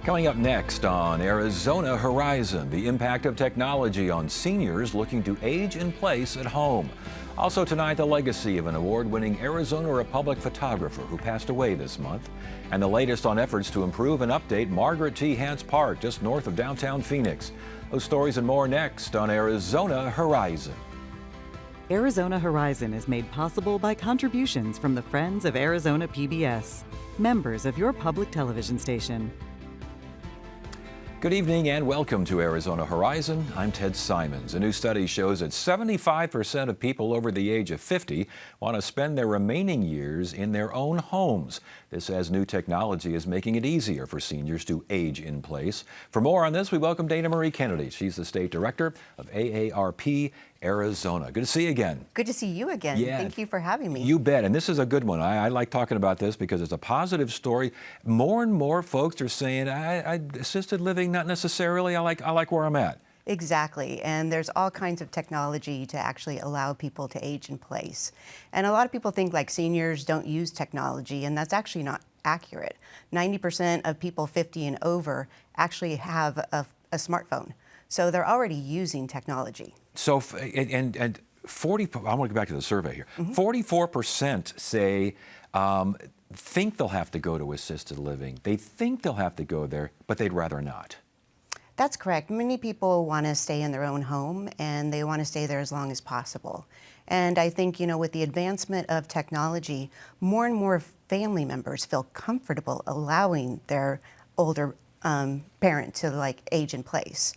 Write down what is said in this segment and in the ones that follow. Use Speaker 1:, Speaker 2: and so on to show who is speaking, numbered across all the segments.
Speaker 1: Coming up next on Arizona Horizon, the impact of technology on seniors looking to age in place at home. Also tonight, the legacy of an award-winning Arizona Republic photographer who passed away this month, and the latest on efforts to improve and update Margaret T. Hance Park just north of downtown Phoenix. Those stories and more next on Arizona Horizon.
Speaker 2: Arizona Horizon is made possible by contributions from the Friends of Arizona PBS, members of your public television station.
Speaker 1: Good evening and welcome to Arizona Horizon. I'm Ted Simons. A new study shows that 75% of people over the age of 50 want to spend their remaining years in their own homes. This as new technology is making it easier for seniors to age in place. For more on this, we welcome Dana Marie Kennedy. She's the State Director of AARP Arizona. Good to see you again.
Speaker 3: Good to see you again.
Speaker 1: Yeah.
Speaker 3: Thank you for having me.
Speaker 1: You bet. And this is a good one. I like talking about this because it's a positive story. More and more folks are saying, assisted living, not necessarily. I like where I'm at.
Speaker 3: Exactly. And there's all kinds of technology to actually allow people to age in place. And a lot of people think like seniors don't use technology, and that's actually not accurate. 90% of people 50 and over actually have a smartphone. So they're already using technology.
Speaker 1: So, and 40, I want to go back to the survey here. 44% say, think they'll have to go to assisted living. They think they'll have to go there, but they'd rather not.
Speaker 3: That's correct. Many people want to stay in their own home, and they want to stay there as long as possible. And I think, with the advancement of technology, more and more family members feel comfortable allowing their older parent to age in place.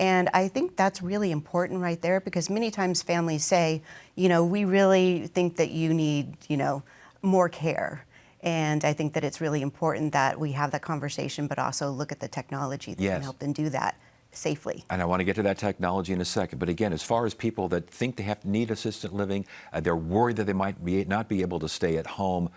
Speaker 3: And I think that's really important right there, because many times families say, we really think that you need, more care. And I think that it's really important that we have that conversation, but also look at the technology that can help them do that safely.
Speaker 1: And I want to get to that technology in a second. But again, as far as people that think they need assisted living, they're worried that they might not be able to stay at home.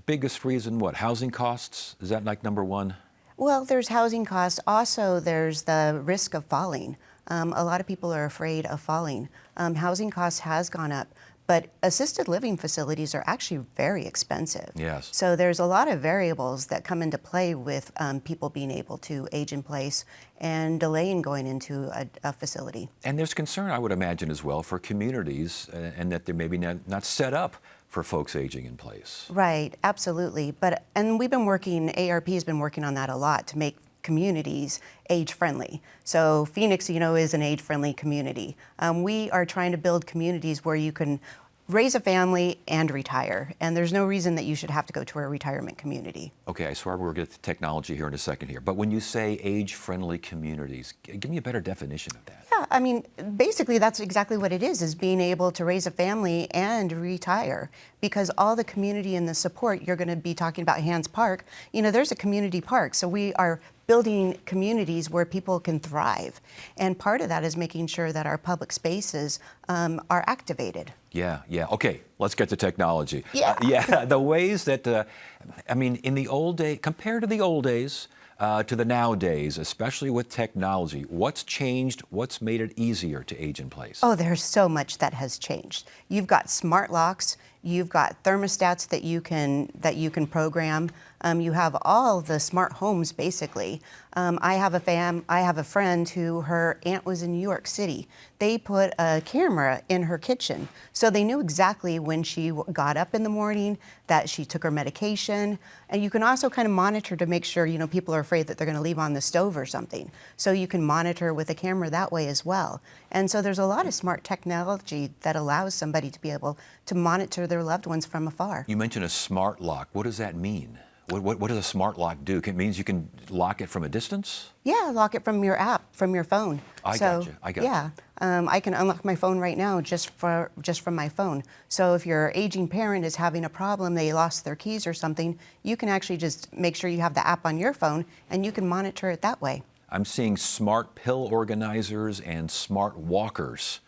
Speaker 1: Biggest reason, what? Housing costs? Is that like number one?
Speaker 3: Well, there's housing costs. Also, there's the risk of falling. A lot of people are afraid of falling. Housing costs has gone up, but assisted living facilities are actually very expensive.
Speaker 1: Yes.
Speaker 3: So there's a lot of variables that come into play with people being able to age in place and delaying going into a facility.
Speaker 1: And there's concern, I would imagine, as well for communities and that they're maybe not set up for folks aging in place.
Speaker 3: Right, absolutely. And we've been AARP has been working on that a lot to make communities age-friendly. So Phoenix, is an age-friendly community. We are trying to build communities where you can raise a family and retire, and there's no reason that you should have to go to a retirement community.
Speaker 1: Okay, I swear we'll get to technology here in a second here, but when you say age-friendly communities, give me a better definition of that.
Speaker 3: Yeah, basically that's exactly what it is being able to raise a family and retire, because all the community and the support, you're going to be talking about Hance Park, there's a community park, so we are building communities where people can thrive. And part of that is making sure that our public spaces are activated.
Speaker 1: Yeah. Okay, let's get to technology.
Speaker 3: Yeah.
Speaker 1: The ways that, in the old days, compared to the old days, to the nowadays, especially with technology, what's changed? What's made it easier to age in place?
Speaker 3: Oh, there's so much that has changed. You've got smart locks. You've got thermostats that you can program. You have all the smart homes, basically. I have a friend who her aunt was in New York City. They put a camera in her kitchen, so they knew exactly when she got up in the morning, that she took her medication. And you can also kind of monitor to make sure, people are afraid that they're going to leave on the stove or something. So you can monitor with a camera that way as well. And so there's a lot of smart technology that allows somebody to be able to monitor their loved ones from afar.
Speaker 1: You mentioned a smart lock. What does that mean? What does a smart lock do? It means you can lock it from a distance?
Speaker 3: Yeah, lock it from your app, from your phone.
Speaker 1: I got you.
Speaker 3: Yeah, I can unlock my phone right now just from my phone. So if your aging parent is having a problem, they lost their keys or something, you can actually just make sure you have the app on your phone, and you can monitor it that way.
Speaker 1: I'm seeing smart pill organizers and smart walkers.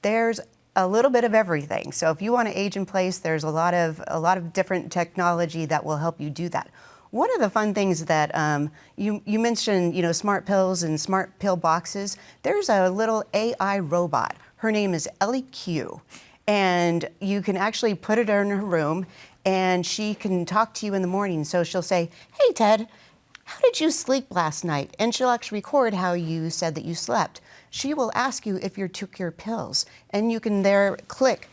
Speaker 3: There's a little bit of everything. So if you want to age in place, there's a lot of different technology that will help you do that. One of the fun things that you mentioned, smart pills and smart pill boxes. There's a little AI robot. Her name is Ellie Q, and you can actually put it in her room, and she can talk to you in the morning. So she'll say, "Hey, Ted, how did you sleep last night? And she'll actually record how you said that you slept. She will ask you if you took your pills, and you can there click,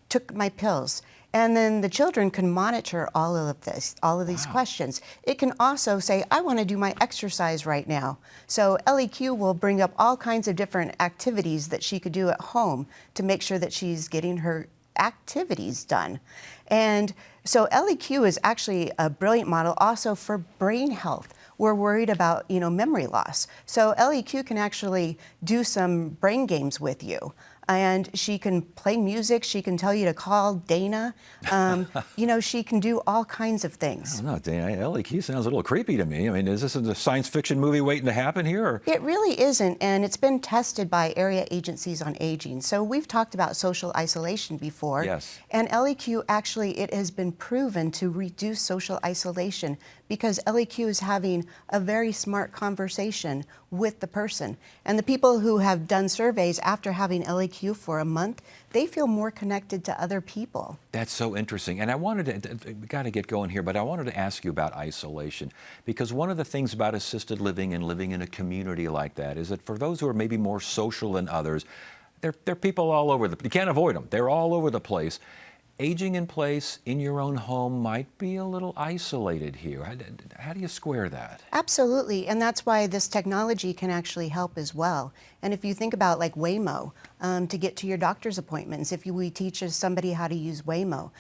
Speaker 3: took my pills. And then the children can monitor all of this, all of these questions. It can also say, I want to do my exercise right now. So LEQ will bring up all kinds of different activities that she could do at home to make sure that she's getting her activities done. And so LEQ is actually a brilliant model also for brain health. We're worried about, memory loss. So LEQ can actually do some brain games with you. And she can play music. She can tell you to call Dana. She can do all kinds of things.
Speaker 1: I don't know, Dana. LEQ sounds a little creepy to me. I mean, is this a science fiction movie waiting to happen here? Or?
Speaker 3: It really isn't, and it's been tested by area agencies on aging. So we've talked about social isolation before.
Speaker 1: Yes.
Speaker 3: And LEQ actually, it has been proven to reduce social isolation because LEQ is having a very smart conversation with the person. And the people who have done surveys after having LEQ for a month, they feel more connected to other people.
Speaker 1: That's so interesting. And I wanted to, we got to get going here, but I wanted to ask you about isolation. Because one of the things about assisted living and living in a community like that is that for those who are maybe more social than others, they're people all over you can't avoid them. They're all over the place. Aging in place in your own home might be a little isolated here. How do you square that?
Speaker 3: Absolutely, and that's why this technology can actually help as well. And if you think about like Waymo, to get to your doctor's appointments, if we teach somebody how to use Waymo,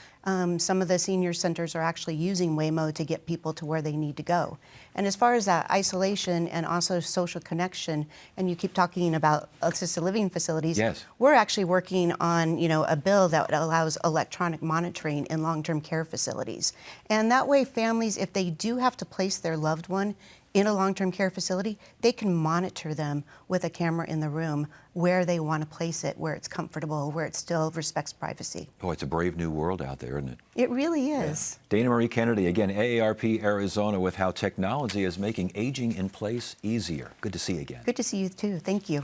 Speaker 3: some of the senior centers are actually using Waymo to get people to where they need to go. And as far as that isolation and also social connection, and you keep talking about assisted living facilities,
Speaker 1: yes.
Speaker 3: We're actually working on, a bill that allows electronic monitoring in long-term care facilities. And that way families, if they do have to place their loved one in a long-term care facility, they can monitor them with a camera in the room where they want to place it, where it's comfortable, where it still respects privacy.
Speaker 1: Boy, it's a brave new world out there, isn't it?
Speaker 3: It really is.
Speaker 1: Yeah. Dana Marie Kennedy, again, AARP Arizona, with how technology is making aging in place easier. Good to see you again.
Speaker 3: Good to see you too. Thank you.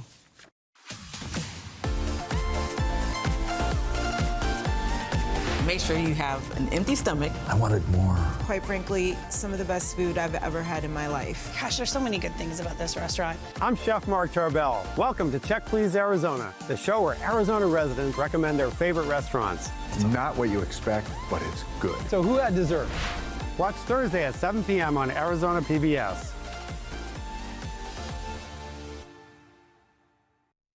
Speaker 4: Make sure you have an empty stomach.
Speaker 5: I wanted more.
Speaker 6: Quite frankly, some of the best food I've ever had in my life.
Speaker 7: Gosh, there's so many good things about this restaurant.
Speaker 8: I'm Chef Mark Tarbell. Welcome to Check Please Arizona, the show where Arizona residents recommend their favorite restaurants.
Speaker 5: It's not what you expect, but it's good.
Speaker 8: So who had dessert? Watch Thursday at 7 p.m. on Arizona PBS.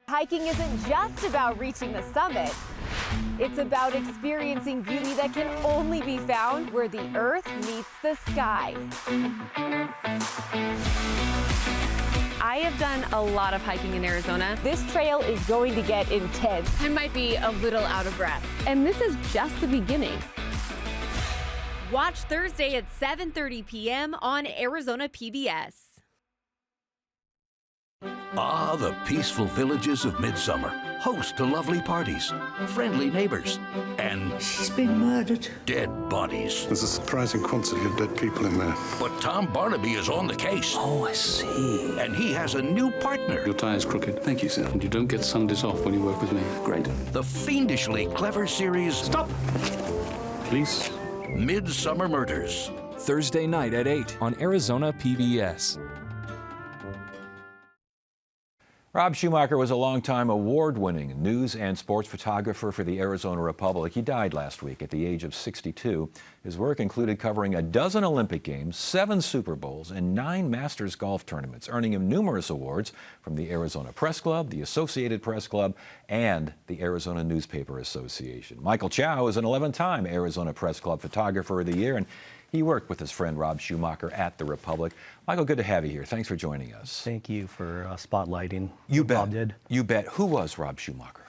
Speaker 9: Hiking isn't just about reaching the summit. It's about experiencing beauty that can only be found where the earth meets the sky.
Speaker 10: I have done a lot of hiking in Arizona.
Speaker 9: This trail is going to get intense.
Speaker 10: I might be a little out of breath. And this is just the beginning.
Speaker 11: Watch Thursday at 7:30 p.m. on Arizona PBS.
Speaker 12: Ah, the peaceful villages of midsummer, host to lovely parties, friendly neighbors, and
Speaker 13: she's been murdered.
Speaker 12: Dead bodies.
Speaker 14: There's a surprising quantity of dead people in there.
Speaker 12: But Tom Barnaby is on the case.
Speaker 13: Oh, I see.
Speaker 12: And he has a new partner.
Speaker 15: Your tie is crooked. Thank you, sir. And you don't get Sundays off when you work with me.
Speaker 14: Great.
Speaker 12: The fiendishly clever series...
Speaker 15: Stop! Please.
Speaker 12: Midsummer Murders.
Speaker 16: Thursday night at 8 on Arizona PBS.
Speaker 1: Rob Schumacher was a longtime award-winning news and sports photographer for the Arizona Republic. He died last week at the age of 62. His work included covering a dozen Olympic Games, 7 Super Bowls, and 9 Masters golf tournaments, earning him numerous awards from the Arizona Press Club, the Associated Press Club, and the Arizona Newspaper Association. Michael Chow is an 11-time Arizona Press Club Photographer of the Year, and he worked with his friend Rob Schumacher at the Republic. Michael, good to have you here. Thanks for joining us.
Speaker 17: Thank you for spotlighting
Speaker 1: what
Speaker 17: Rob did.
Speaker 1: You bet. Who was Rob Schumacher?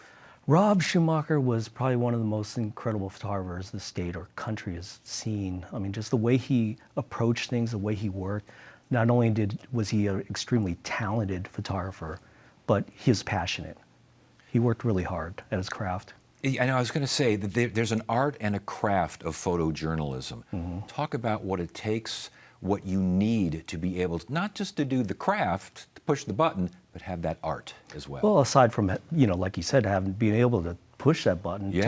Speaker 17: Rob Schumacher was probably one of the most incredible photographers the state or country has seen. I mean, just the way he approached things, the way he worked. Not only was he an extremely talented photographer, but he was passionate. He worked really hard at his craft.
Speaker 1: I know, I was going to say that there's an art and a craft of photojournalism. Mm-hmm. Talk about what it takes, what you need to be able to, not just to do the craft, to push the button, but have that art as well.
Speaker 17: Well, aside from, like you said, being able to push that button.
Speaker 1: Yeah.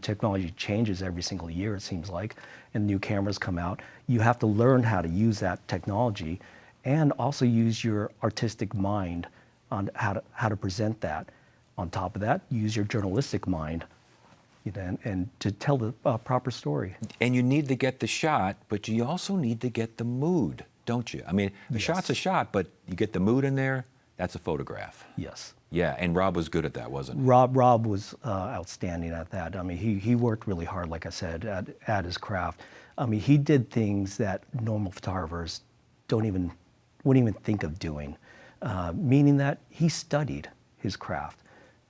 Speaker 17: Technology changes every single year, it seems like, and new cameras come out. You have to learn how to use that technology and also use your artistic mind on how to present that. On top of that, use your journalistic mind, and to tell the proper story.
Speaker 1: And you need to get the shot, but you also need to get the mood, don't you? I mean, a shot's a shot, but you get the mood in there, that's a photograph.
Speaker 17: Yes.
Speaker 1: Yeah, and Rob was good at that, wasn't he?
Speaker 17: Rob was outstanding at that. I mean, he worked really hard, like I said, at his craft. I mean, he did things that normal photographers wouldn't even think of doing, meaning that he studied his craft.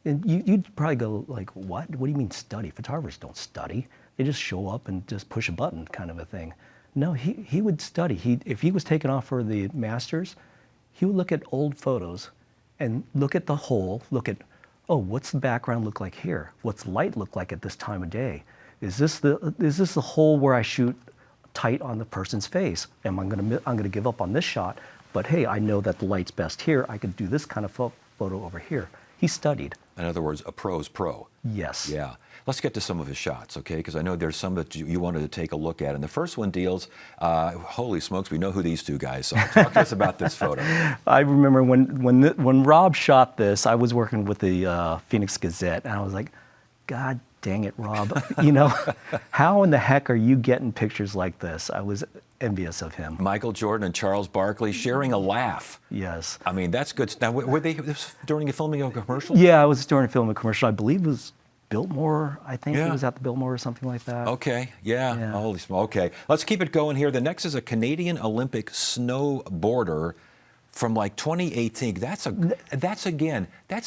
Speaker 17: And you'd probably go like, what? What do you mean study? Photographers don't study. They just show up and just push a button kind of a thing. No, he would study. If he was taken off for the Masters, he would look at old photos and look at the hole, look at, oh, what's the background look like here? What's light look like at this time of day? Is this the hole where I shoot tight on the person's face? I'm gonna give up on this shot, but hey, I know that the light's best here. I could do this kind of photo over here. He studied.
Speaker 1: In other words, a pro's pro.
Speaker 17: Yes.
Speaker 1: Yeah. Let's get to some of his shots, okay? Because I know there's some that you wanted to take a look at. And the first one deals, holy smokes, we know who these two guys are. Talk to us about this photo.
Speaker 17: I remember when Rob shot this, I was working with the Phoenix Gazette, and I was like, God dang it, Rob. How in the heck are you getting pictures like this? I was envious of him.
Speaker 1: Michael Jordan and Charles Barkley sharing a laugh.
Speaker 17: Yes.
Speaker 1: I mean, that's good. Now, were they during the filming of a commercial?
Speaker 17: Yeah, I was during filming a commercial. I believe it was Biltmore. I think it was at the Biltmore or something like that.
Speaker 1: Okay, yeah. Holy smokes. Okay, let's keep it going here. The next is a Canadian Olympic snowboarder from like 2018. That's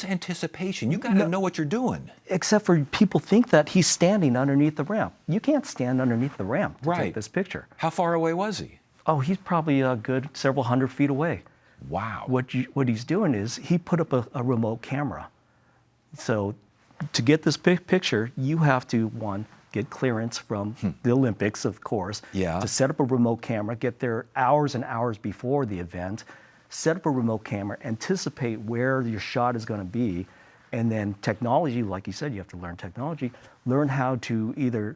Speaker 1: anticipation. You got to know what you're doing.
Speaker 17: Except for people think that he's standing underneath the ramp. You can't stand underneath the ramp to take this picture.
Speaker 1: How far away was he?
Speaker 17: Oh, he's probably a good several hundred feet away.
Speaker 1: Wow.
Speaker 17: What he's doing is he put up a remote camera. So to get this picture, you have to, one, get clearance from the Olympics, of course, to set up a remote camera, get there hours and hours before the event, set up a remote camera, anticipate where your shot is going to be, and then technology, like you said, you have to learn technology, learn how to either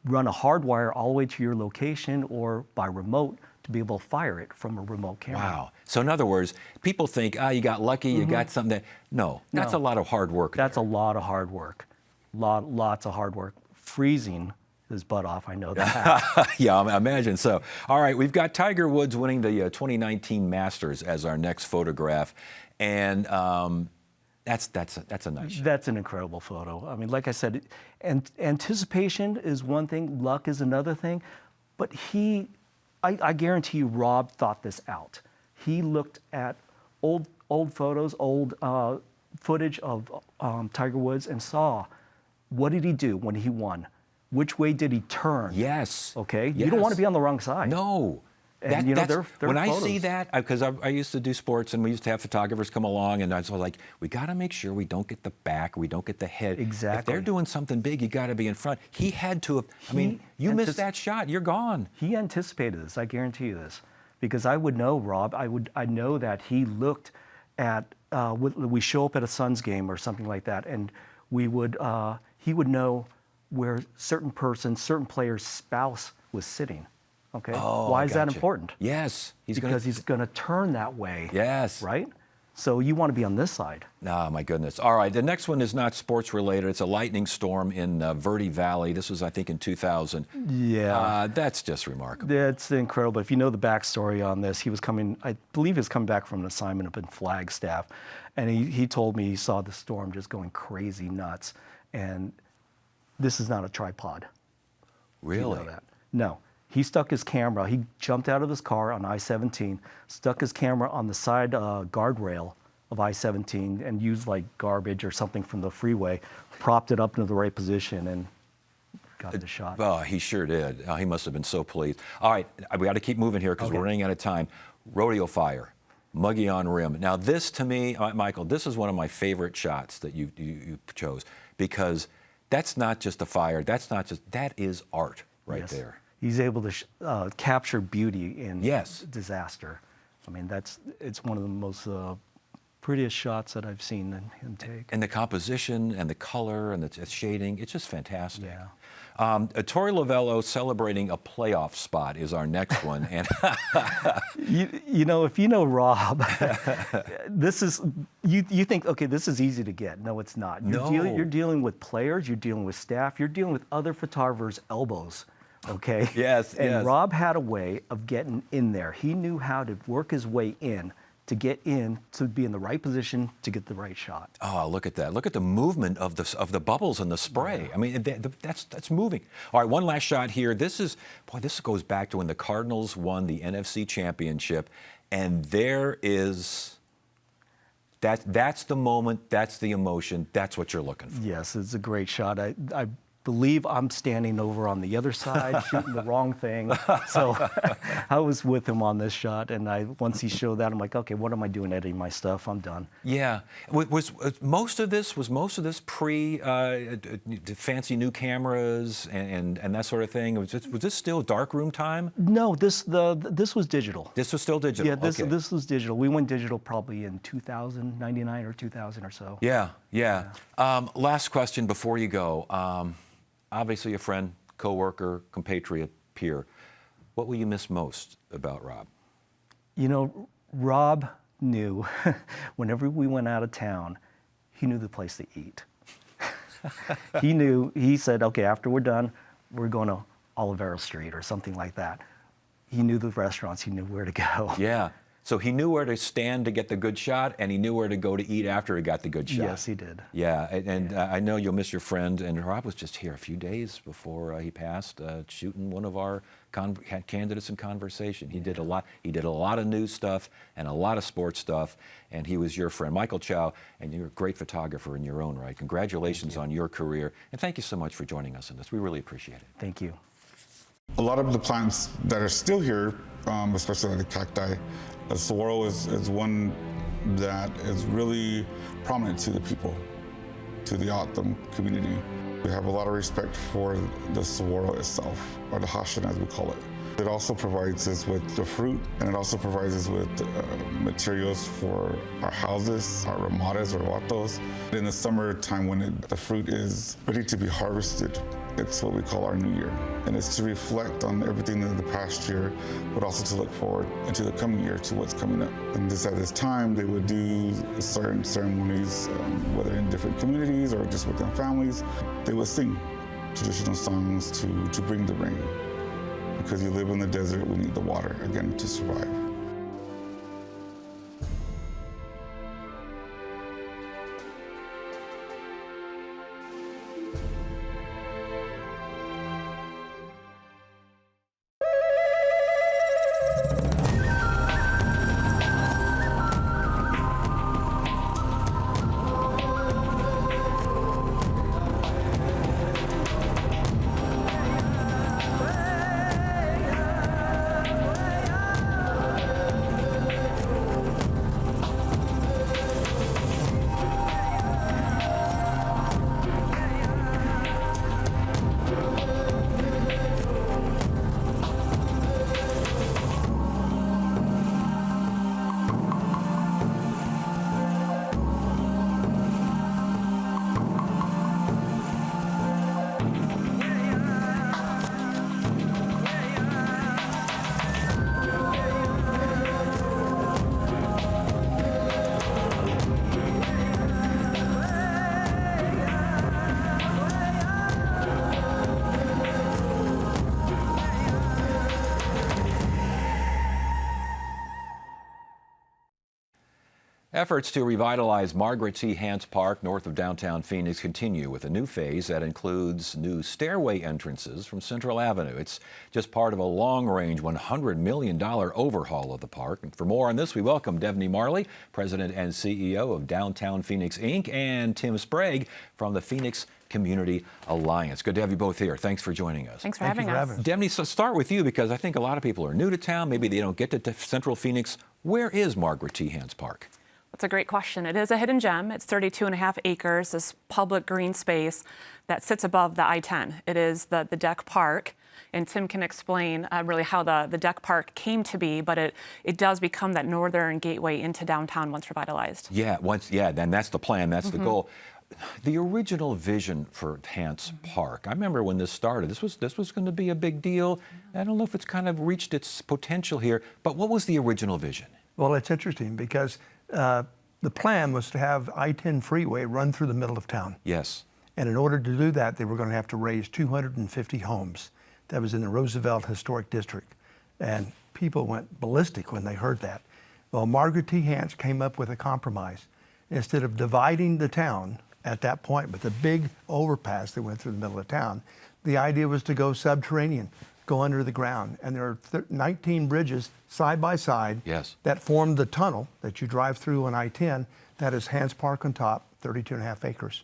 Speaker 17: run a hard wire all the way to your location or by remote to be able to fire it from a remote camera.
Speaker 1: Wow. So in other words, people think, you got lucky, you got something that, no, that's a lot of hard work.
Speaker 17: That's a lot of hard work. Lots of hard work. Freezing his butt off, I know that.
Speaker 1: Yeah, I imagine so. All right, we've got Tiger Woods winning the 2019 Masters as our next photograph, and that's a nice shot.
Speaker 17: That's an incredible photo. I mean, like I said, anticipation is one thing, luck is another thing, but I guarantee you Rob thought this out. He looked at old photos, old footage of Tiger Woods and saw, what did he do when he won? Which way did he turn?
Speaker 1: Yes.
Speaker 17: Okay?
Speaker 1: Yes.
Speaker 17: You don't want to be on the wrong side.
Speaker 1: No.
Speaker 17: And they're
Speaker 1: when I
Speaker 17: photos.
Speaker 1: see that, because I used to do sports and we used to have photographers come along, and I was like, we got to make sure we don't get the back, we don't get the head.
Speaker 17: Exactly.
Speaker 1: If they're doing something big, you got to be in front. He had to have, you missed that shot, you're gone.
Speaker 17: He anticipated this, I guarantee you this. Because I would know, Rob, I know that he looked at, we show up at a Suns game or something like that, and he would know where certain player's spouse was sitting. Okay.
Speaker 1: Oh,
Speaker 17: why is that important?
Speaker 1: Yes.
Speaker 17: He's going to turn that way.
Speaker 1: Yes.
Speaker 17: Right? So you want to be on this side.
Speaker 1: Oh, my goodness. All right. The next one is not sports related. It's a lightning storm in Verde Valley. This was, I think, in 2000.
Speaker 17: Yeah.
Speaker 1: That's just remarkable.
Speaker 17: It's incredible. If you know the backstory on this, I believe he was coming back from an assignment up in Flagstaff. And he told me he saw the storm just going crazy nuts. And this is not a tripod.
Speaker 1: Really?
Speaker 17: You know that? No. He stuck his camera. He jumped out of his car on I-17, stuck his camera on the side guardrail of I-17 and used like garbage or something from the freeway, propped it up into the right position and got the shot.
Speaker 1: Oh, he sure did. He must have been so pleased. All right, we got to keep moving here because we're running out of time. Rodeo fire, Muggy on rim. Now this to me, Michael, this is one of my favorite shots that you chose because that's not just a fire. That is art right there.
Speaker 17: He's able to capture beauty in
Speaker 1: yes.
Speaker 17: disaster. I mean, it's one of the most prettiest shots that I've seen him take.
Speaker 1: And the composition and the color and the shading, it's just fantastic.
Speaker 17: Yeah.
Speaker 1: Torey Lovullo celebrating a playoff spot is our next one. And
Speaker 17: you know, if you know Rob, this is, you think, okay, this is easy to get. No, it's not. You're dealing with players, you're dealing with staff, you're dealing with other photographers' elbows. Okay?
Speaker 1: Yes,
Speaker 17: and
Speaker 1: yes.
Speaker 17: Rob had a way of getting in there. He knew how to work his way in to get in, to be in the right position to get the right shot.
Speaker 1: Oh, look at that. Look at the movement of the bubbles and the spray. Yeah. I mean, that's moving. All right, one last shot here. This goes back to when the Cardinals won the NFC Championship, and that's the moment, that's the emotion, that's what you're looking for.
Speaker 17: Yes, it's a great shot. I believe I'm standing over on the other side shooting the wrong thing. So I was with him on this shot, and once he showed that, I'm like, okay, what am I doing editing my stuff? I'm done.
Speaker 1: Yeah. Was most of this pre fancy new cameras and that sort of thing? Was this still darkroom time?
Speaker 17: No, this was digital.
Speaker 1: This was still digital.
Speaker 17: Yeah, this was digital. We went digital probably in 1999 or 2000 or so.
Speaker 1: Yeah. Last question before you go. Obviously a friend, coworker, compatriot, peer. What will you miss most about Rob?
Speaker 17: You know, Rob knew whenever we went out of town, he knew the place to eat. He said, okay, after we're done, we're going to Olivera Street or something like that. He knew the restaurants, he knew where to go.
Speaker 1: Yeah. So he knew where to stand to get the good shot, and he knew where to go to eat after he got the good shot.
Speaker 17: Yes, he did.
Speaker 1: Yeah, and I know you'll miss your friend. And Rob was just here a few days before he passed, shooting one of our candidates in conversation. He did a lot. He did a lot of news stuff and a lot of sports stuff, and he was your friend, Michael Chow. And you're a great photographer in your own right. Congratulations on your career, and thank you so much for joining us in this. We really appreciate it.
Speaker 17: Thank you.
Speaker 14: A lot of the plants that are still here, especially like the cacti, the saguaro is one that is really prominent to the people, to the O'odham community. We have a lot of respect for the saguaro itself, or the hashan as we call it. It also provides us with the fruit, and it also provides us with materials for our houses, our ramadas or watos. In the summertime when the fruit is ready to be harvested, it's what we call our new year. And it's to reflect on everything in the past year, but also to look forward into the coming year to what's coming up. And at this time, they would do certain ceremonies, whether in different communities or just within families. They would sing traditional songs to bring the rain. Because you live in the desert, we need the water, again, to survive.
Speaker 1: Efforts to revitalize Margaret T. Hance Park north of downtown Phoenix continue with a new phase that includes new stairway entrances from Central Avenue. It's just part of a long-range $100 million overhaul of the park. And for more on this, we welcome Devney Marley, President and CEO of Downtown Phoenix, Inc., and Tim Sprague from the Phoenix Community Alliance. Good to have you both here. Thanks for joining us.
Speaker 10: Thanks for having us.
Speaker 1: Devney, so start with you because I think a lot of people are new to town. Maybe they don't get to Central Phoenix. Where is Margaret T. Hance Park?
Speaker 10: That's a great question. It is a hidden gem. It's 32.5 acres, this public green space that sits above the I-10. It is the Deck Park. And Tim can explain really how the Deck Park came to be, but it does become that northern gateway into downtown once revitalized.
Speaker 1: Yeah, then that's the plan, that's the goal. The original vision for Hance Park, I remember when this started, this was going to be a big deal. I don't know if it's kind of reached its potential here, but what was the original vision?
Speaker 18: Well, it's interesting because the plan was to have I-10 freeway run through the middle of town.
Speaker 1: Yes.
Speaker 18: And in order to do that, they were going to have to raise 250 homes. That was in the Roosevelt Historic District. And people went ballistic when they heard that. Well, Margaret T. Hance came up with a compromise. Instead of dividing the town at that point with a big overpass that went through the middle of town, the idea was to go subterranean, go under the ground. And there are 19 bridges side by side that form the tunnel that you drive through on I-10. That is Hance Park on top, 32.5 acres.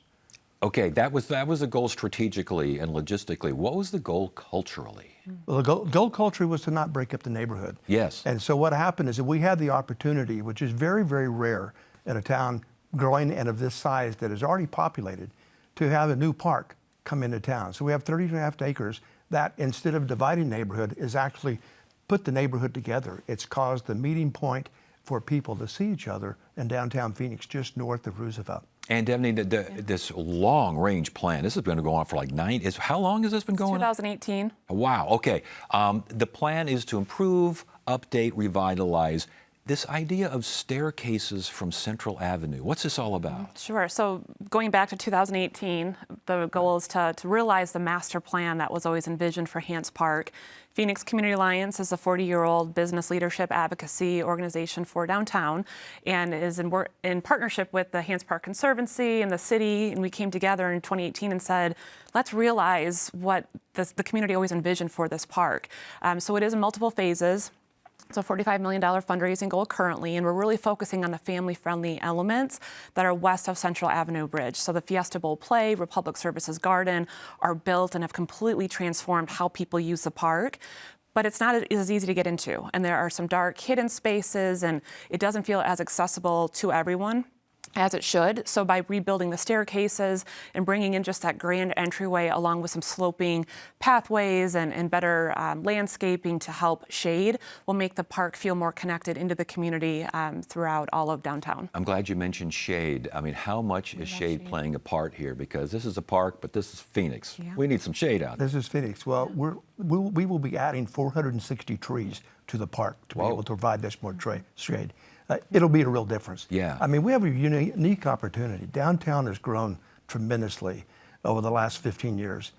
Speaker 1: Okay, that was the goal strategically and logistically. What was the goal culturally?
Speaker 18: Well, the goal culturally was to not break up the neighborhood.
Speaker 1: Yes.
Speaker 18: And so what happened is that we had the opportunity, which is very, very rare in a town growing and of this size that is already populated, to have a new park come into town. So we have 32.5 acres that, instead of dividing neighborhood, is actually put the neighborhood together. It's caused the meeting point for people to see each other in downtown Phoenix, just north of Roosevelt.
Speaker 1: And Devaney, this long-range plan, this is going to go on for like how long has this been going on?
Speaker 10: 2018.
Speaker 1: Wow, okay. The plan is to improve, update, revitalize. This idea of staircases from Central Avenue, what's this all about?
Speaker 10: Sure. So going back to 2018, the goal is to realize the master plan that was always envisioned for Hance Park. Phoenix Community Alliance is a 40-year-old business leadership advocacy organization for downtown and is in partnership with the Hance Park Conservancy and the city. And we came together in 2018 and said, let's realize what the community always envisioned for this park. So it is in multiple phases. It's a $45 million fundraising goal currently, and we're really focusing on the family-friendly elements that are west of Central Avenue Bridge. So the Fiesta Bowl Play, Republic Services Garden are built and have completely transformed how people use the park. But it's not as easy to get into, and there are some dark hidden spaces, and it doesn't feel as accessible to everyone as it should. So by rebuilding the staircases and bringing in just that grand entryway along with some sloping pathways and better landscaping to help shade will make the park feel more connected into the community throughout all of downtown.
Speaker 1: I'm glad you mentioned shade. I mean, how much is shade playing a part here? Because this is a park, but this is Phoenix. Yeah. We need some shade out there.
Speaker 18: This is Phoenix. Well, we will be adding 460 trees to the park to be able to provide this more shade. It'll be a real difference.
Speaker 1: Yeah.
Speaker 18: I mean, we have a unique opportunity. Downtown has grown tremendously over the last 15 years.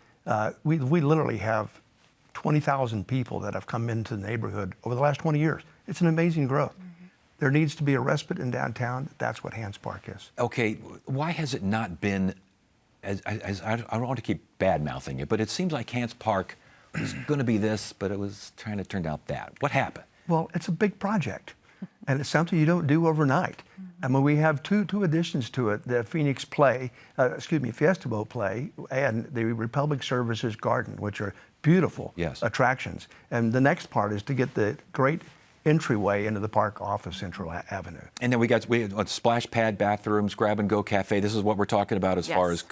Speaker 18: We literally have 20,000 people that have come into the neighborhood over the last 20 years. It's an amazing growth. There needs to be a respite in downtown. That's what Hance Park is.
Speaker 1: Okay, why has it not been, as I don't want to keep bad-mouthing it, but it seems like Hance Park was going to be this, but it was trying to turn out that. What happened?
Speaker 18: Well, it's a big project. And it's something you don't do overnight. I mean, we have two additions to it: the Phoenix Play, Fiesta Bowl Play, and the Republic Services Garden, which are beautiful attractions. And the next part is to get the great entryway into the park off of Central Avenue.
Speaker 1: And then we got splash pad, bathrooms, grab-and-go cafe. This is what we're talking about as far as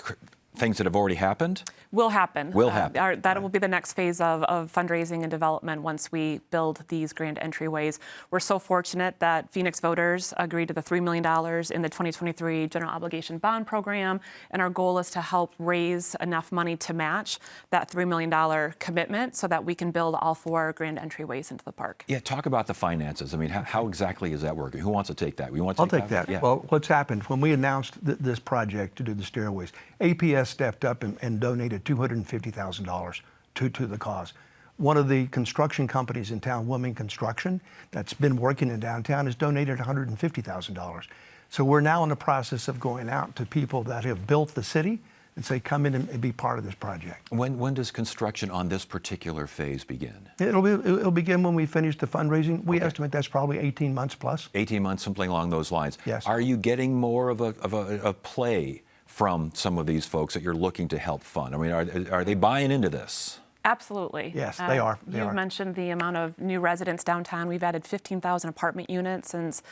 Speaker 1: things that have already happened?
Speaker 10: Will happen.
Speaker 1: Will happen.
Speaker 10: That will be the next phase of fundraising and development once we build these grand entryways. We're so fortunate that Phoenix voters agreed to the $3 million in the 2023 General Obligation Bond Program, and our goal is to help raise enough money to match that $3 million commitment so that we can build all 4 grand entryways into the park.
Speaker 1: Yeah, talk about the finances. I mean, how exactly is that working? Who wants to take that?
Speaker 18: I'll take that.
Speaker 1: Yeah.
Speaker 18: Well, what's happened, when we announced this project to do the stairways, APS stepped up and donated $250,000 to the cause. One of the construction companies in town, Women Construction, that's been working in downtown, has donated $150,000. So we're now in the process of going out to people that have built the city and say, come in and be part of this project.
Speaker 1: When does construction on this particular phase begin?
Speaker 18: It'll begin when we finish the fundraising. We estimate that's probably 18 months plus.
Speaker 1: 18 months, something along those lines.
Speaker 18: Yes.
Speaker 1: Are you getting more of a play from some of these folks that you're looking to help fund? I mean, are they buying into this?
Speaker 10: Absolutely.
Speaker 18: Yes, they are.
Speaker 10: You've mentioned the amount of new residents downtown. We've added 15,000 apartment units since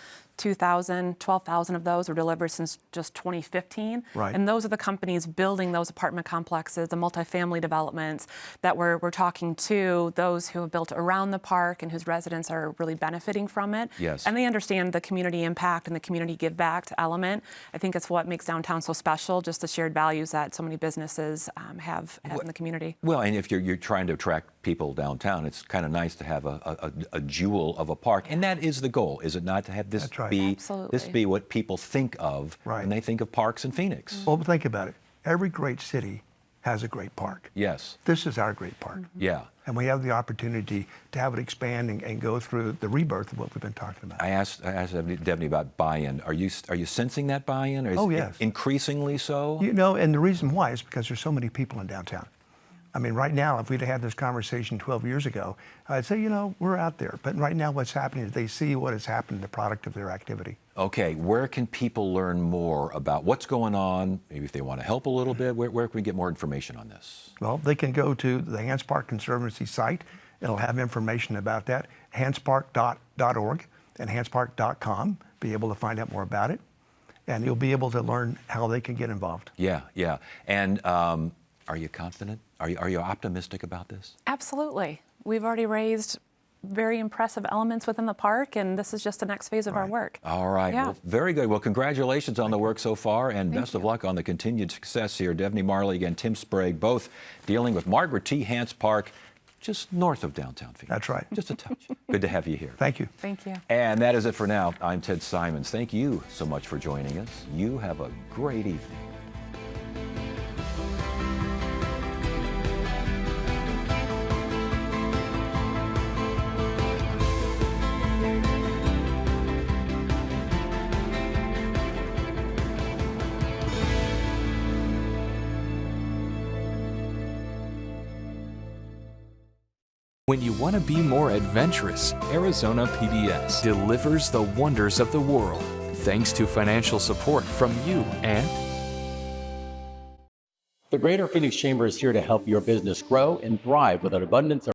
Speaker 10: 2,000, 12,000 of those were delivered since just 2015.
Speaker 18: Right.
Speaker 10: And those are the companies building those apartment complexes, the multifamily developments that we're talking to, those who have built around the park and whose residents are really benefiting from it.
Speaker 1: Yes.
Speaker 10: And they understand the community impact and the community give back element. I think it's what makes downtown so special, just the shared values that so many businesses have in the community.
Speaker 1: Well, and if you're trying to attract people downtown, it's kind of nice to have a jewel of a park, and that is the goal, is it not, to have this be what people think of when they think of parks in Phoenix?
Speaker 18: Well, think about it. Every great city has a great park.
Speaker 1: Yes.
Speaker 18: This is our great park.
Speaker 1: Yeah.
Speaker 18: And we have the opportunity to have it expand and go through the rebirth of what we've been talking about.
Speaker 1: I asked Devney about buy-in. Are you sensing that buy-in? Or is
Speaker 18: yes.
Speaker 1: Increasingly so?
Speaker 18: You know, and the reason why is because there's so many people in downtown. I mean, right now, if we'd had this conversation 12 years ago, I'd say, you know, we're out there. But right now, what's happening is they see what has happened, the product of their activity.
Speaker 1: Okay, where can people learn more about what's going on? Maybe if they want to help a little bit, where can we get more information on this?
Speaker 18: Well, they can go to the Hance Park Conservancy site. It'll have information about that, hancepark.org and hancepark.com. Be able to find out more about it. And you'll be able to learn how they can get involved.
Speaker 1: Yeah, yeah. And are you confident? Are you optimistic about this?
Speaker 10: Absolutely. We've already raised very impressive elements within the park, and this is just the next phase of our work.
Speaker 1: All right.
Speaker 10: Yeah.
Speaker 1: Well, very good. Well, congratulations on the work so far, and best of luck on the continued success here. Devney Marley and Tim Sprague, both dealing with Margaret T. Hance Park, just north of downtown Phoenix.
Speaker 18: That's right.
Speaker 1: Just a touch. Good to have you here.
Speaker 18: Thank you.
Speaker 10: Thank you.
Speaker 1: And that is it for now. I'm Ted Simons. Thank you so much for joining us. You have a great evening.
Speaker 16: When you want to be more adventurous, Arizona PBS delivers the wonders of the world, thanks to financial support from you and
Speaker 19: the Greater Phoenix Chamber is here to help your business grow and thrive with an abundance of